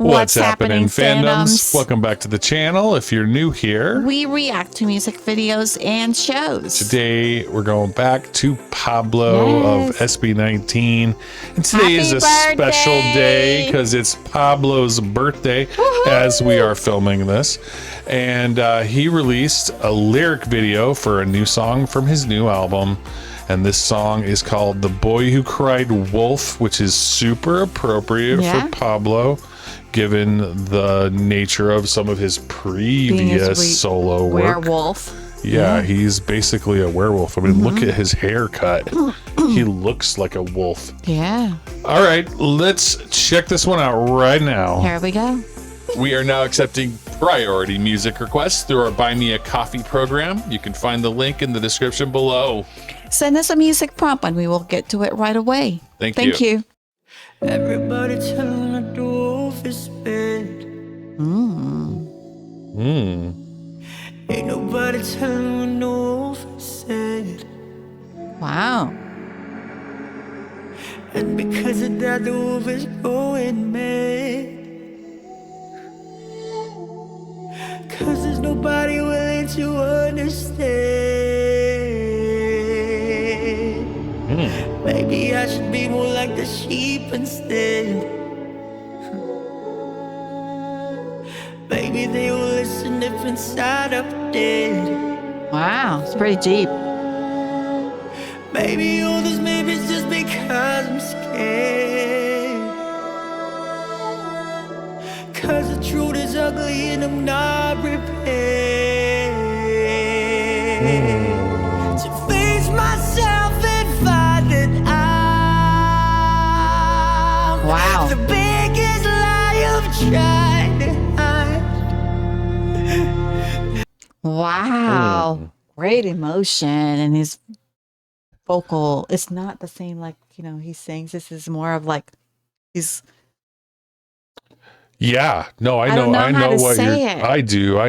What's happening, fandoms? Welcome back to the channel. If you're new here, we react to music videos and shows. Today, we're going back to Pablo of SB19. And today is a special day because it's Pablo's birthday as we are filming this. And he released a lyric video for a new song from his new album. And this song is called The Boy Who Cried Wolf, which is super appropriate for Pablo, given the nature of some of his previous solo work. Werewolf. Yeah, he's basically a werewolf. I mean, look at his haircut. He looks like a wolf. Yeah. All right, let's check this one out right now. Here we go. We are now accepting priority music requests through our Buy Me a Coffee program. You can find the link in the description below. Send us a music prompt and we will get to it right away. Thank you. Everybody telling the dwarf is bad. Ain't nobody telling the dwarf is sad. Wow. And because of that, the dwarf is going mad. Cause there's nobody willing to understand. Maybe I should be more like the sheep instead. Maybe they will listen if inside I'm dead. Wow, it's pretty deep. Maybe all this maybe's just because I'm scared. Cause the truth is ugly and I'm not prepared to face myself and find that I'm the biggest lie of tried to hide. Wow. Great emotion, and his vocal, it's not the same like, you know, he sings. This is more of like he's I know what I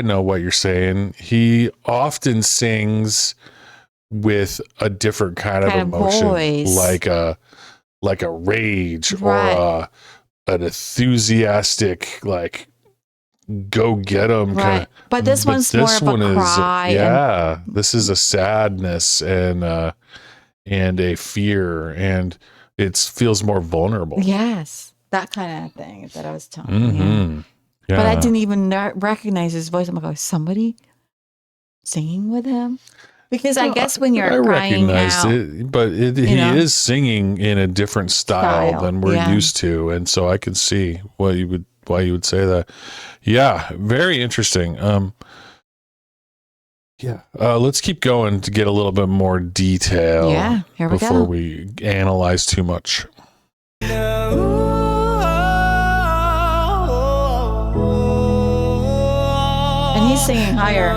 know what you're saying. He often sings with a different kind of emotion, voice. like a rage or an enthusiastic, like go get him kind of. But this one's more of a cry. This is a sadness and a fear, and it feels more vulnerable. Yes. That kind of thing that I was telling you. Yeah. But I didn't even recognize his voice. I'm like, somebody singing with him? Because I guess when you're crying out, it, but he is singing in a different style than we're used to, and so I can see why you would say that. Yeah, very interesting. Let's keep going to get a little bit more detail. Yeah, here we go. Before we analyze too much. And he's singing higher.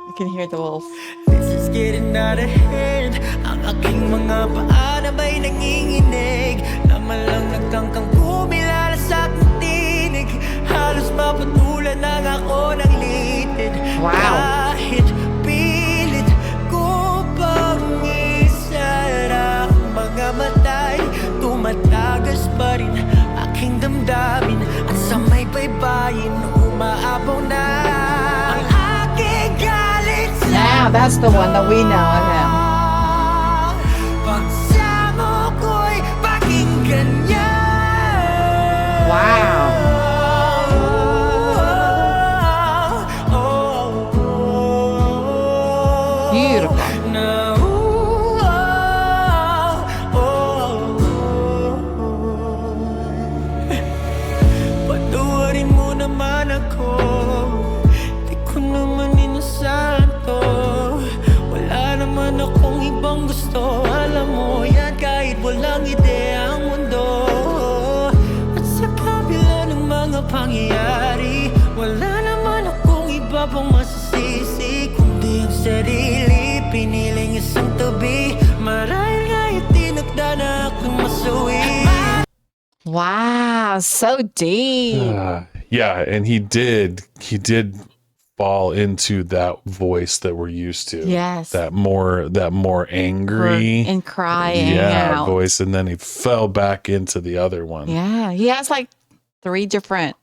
You can hear the wolf. This is getting out of hand. Ang aking mga paa na may nanginginig. Naman lang nagtangkang kumilala sa aking tinig. Halos mapatulan lang ako ng litid. Wow. Kahit pilit ko pang isara mga matay, tumatagas pa rin aking damdamin. At sa may baybayin, umaapaw na ang aking galit sa now that's the one that we know of him. pagsamo ko'y pakinggan niya. Wow. Beautiful. Patawarin mo naman ako, di ko naman inasahan to. Wala naman akong ibang gusto, alam mo yan, kahit walang ideya ang mundo. At sa kabila ng mga pangyayari, wala naman akong iba pang masasisi, kundi ang sarili, piniling isang tabi. Marahil nga itinagda na akong masuwi. Wow, so deep. Yeah, and he did fall into that voice that we're used to. Yes. That more angry and crying out voice, and then he fell back into the other one. Yeah, he has like 3 different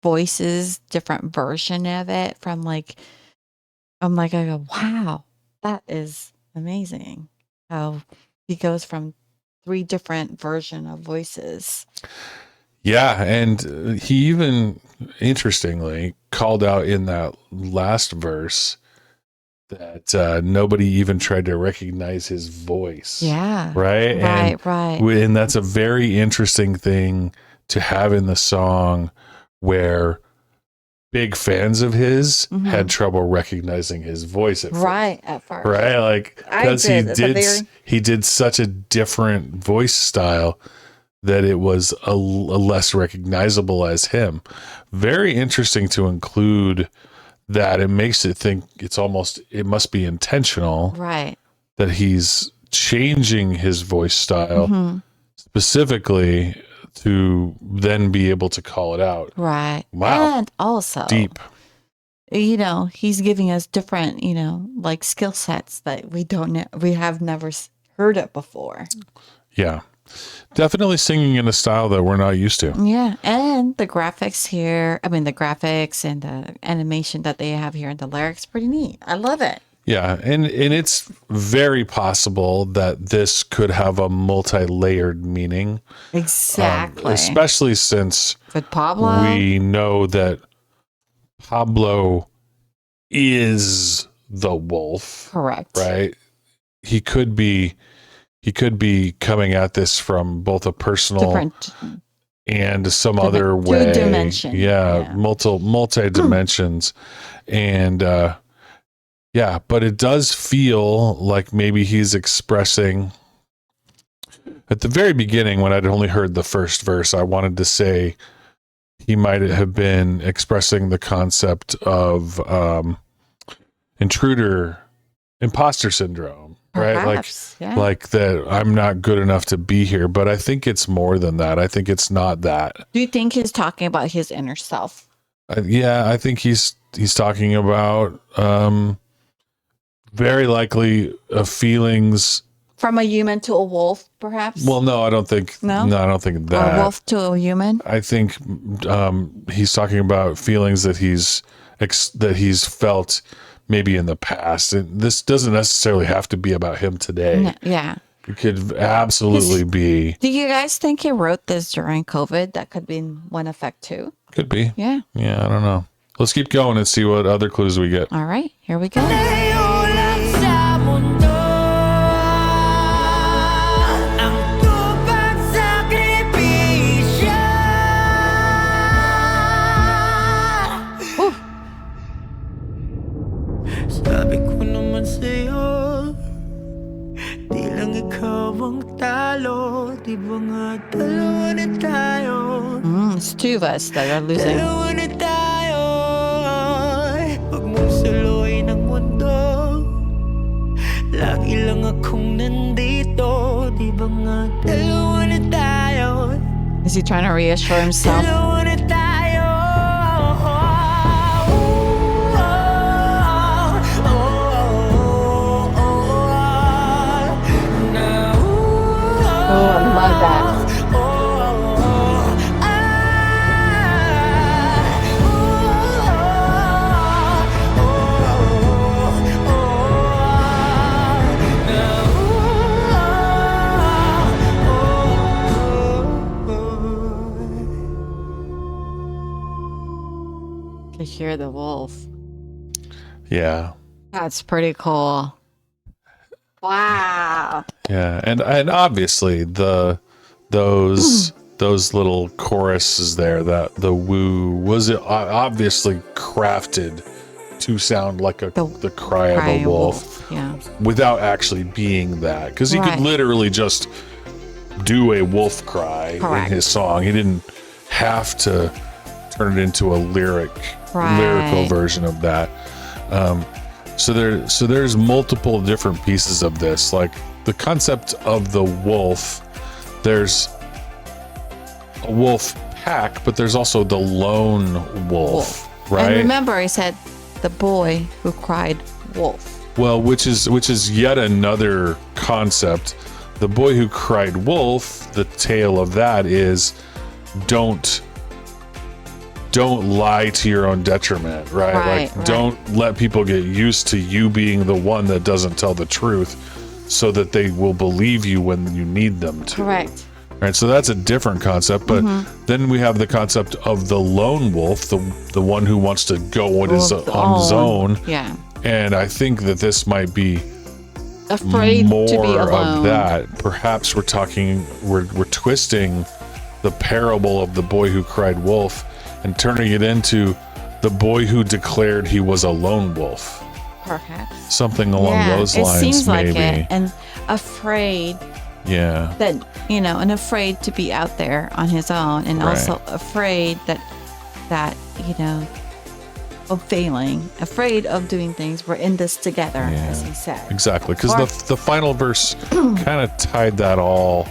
voices, different version of it from like I go, wow, that is amazing. How he goes from 3 different version of voices. Yeah, and he even interestingly called out in that last verse that nobody even tried to recognize his voice. Yeah. Right? Right. And that's a very interesting thing to have in the song, where big fans of his had trouble recognizing his voice at first. Right? Like, because he did such a different voice style that it was a less recognizable as him. Very interesting to include that. It makes it think it must be intentional. Right. That he's changing his voice style specifically to then be able to call it out. Right. Wow. And also deep. He's giving us different, like skill sets that we don't know. We have never heard it before. Yeah. Definitely singing in a style that we're not used to. Yeah. And the graphics here, the graphics and the animation that they have here in the lyrics, pretty neat. I love it. Yeah. And it's very possible that this could have a multi-layered meaning. Exactly. Especially since with Pablo, we know that Pablo is the wolf. Correct. Right? He could be coming at this from both a personal and some other way. Dimension. Yeah. Multi dimensions. And but it does feel like maybe he's expressing. At the very beginning, when I'd only heard the first verse, I wanted to say he might have been expressing the concept of imposter syndrome. Perhaps, right? Like that I'm not good enough to be here, but I think it's more than that. I think it's not that. Do you think he's talking about his inner self? I think he's talking about very likely feelings from a human to a wolf, perhaps. Well, no, I don't think. No, I don't think that. A wolf to a human. I think he's talking about feelings that he's felt. Maybe in the past. And this doesn't necessarily have to be about him today. No, yeah. It could absolutely be. Do you guys think he wrote this during COVID? That could be one effect too. Could be. Yeah. Yeah, I don't know. Let's keep going and see what other clues we get. All right, here we go. Sabi ko naman sa'yo, di lang ikaw ang talo. Di ba nga dalawa na tayo? It's 2 of us that are losing. Dalawa na tayo. Huwag mong saluhin ang mundo. Lagi lang akong nandito. Di ba nga dalawa na tayo? Is he trying to reassure himself? Dalawa na tayo. Oh, I love that. To hear the wolf. Yeah. That's pretty cool. Wow. Yeah, and obviously those little choruses there, that the woo was obviously crafted to sound like the cry of a wolf. Yeah. Without actually being that, because he could literally just do a wolf cry in his song. He didn't have to turn it into a lyrical version of that. So there's multiple different pieces of this, like the concept of the wolf. There's a wolf pack, but there's also the lone wolf, right? And remember, I said the boy who cried wolf. Well, which is yet another concept. The boy who cried wolf, the tale of that is don't lie to your own detriment, right? Like don't let people get used to you being the one that doesn't tell the truth so that they will believe you when you need them to. Correct. Right, so that's a different concept, but then we have the concept of the lone wolf, the one who wants to go on his own. Yeah. And I think that this might be afraid more to be alone. of that. Perhaps we're twisting the parable of the boy who cried wolf and turning it into the boy who declared he was a lone wolf. Perhaps. Something along those lines, it seems maybe. like it. And afraid. Yeah. That, and afraid to be out there on his own, and also afraid that, of failing, afraid of doing things. We're in this together, as he said. Exactly. Because the final verse kind of tied that all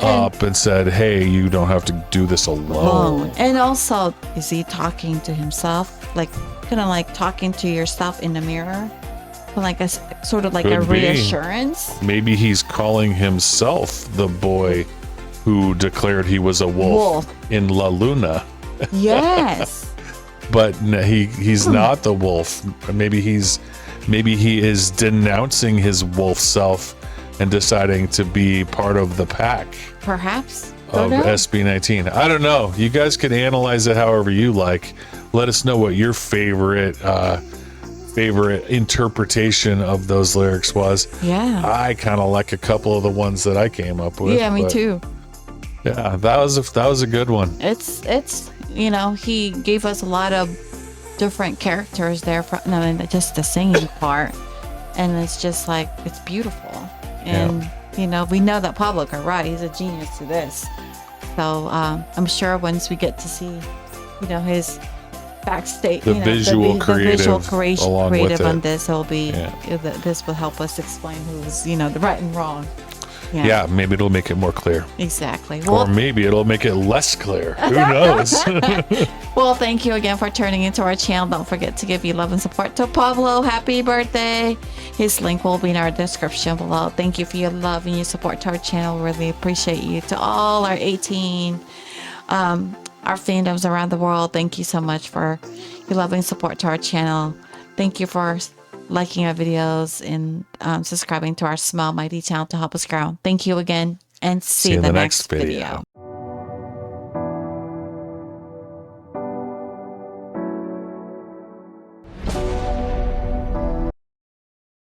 up and said, hey, you don't have to do this alone. And also, is he talking to himself? Like, kind of like talking to yourself in the mirror? Like a sort of like Could a be. reassurance. Maybe he's calling himself the boy who declared he was a wolf. In La Luna. Yes. But he's not the wolf. Maybe he is denouncing his wolf self and deciding to be part of the pack. Perhaps. Of SB19. I don't know. You guys can analyze it however you like. Let us know what your favorite interpretation of those lyrics was. Yeah. I kind of like a couple of the ones that I came up with. Yeah, me too. Yeah, that was a good one. It's he gave us a lot of different characters there just the singing part, and it's just like it's beautiful. And we know that Pablo can write. He's a genius to this. So I'm sure once we get to see his backstage, the visual creative on this, it'll be this will help us explain who's the right and wrong. Yeah, maybe it'll make it more clear. Exactly. Or maybe it'll make it less clear. Who knows? Well, thank you again for turning into our channel. Don't forget to give your love and support to Pablo. Happy birthday. His link will be in our description below. Thank you for your love and your support to our channel. Really appreciate you. To all our 18 our fandoms around the world, thank you so much for your love and support to our channel. Thank you for liking our videos and subscribing to our Small Mighty channel to help us grow. Thank you again, and see you in the next video.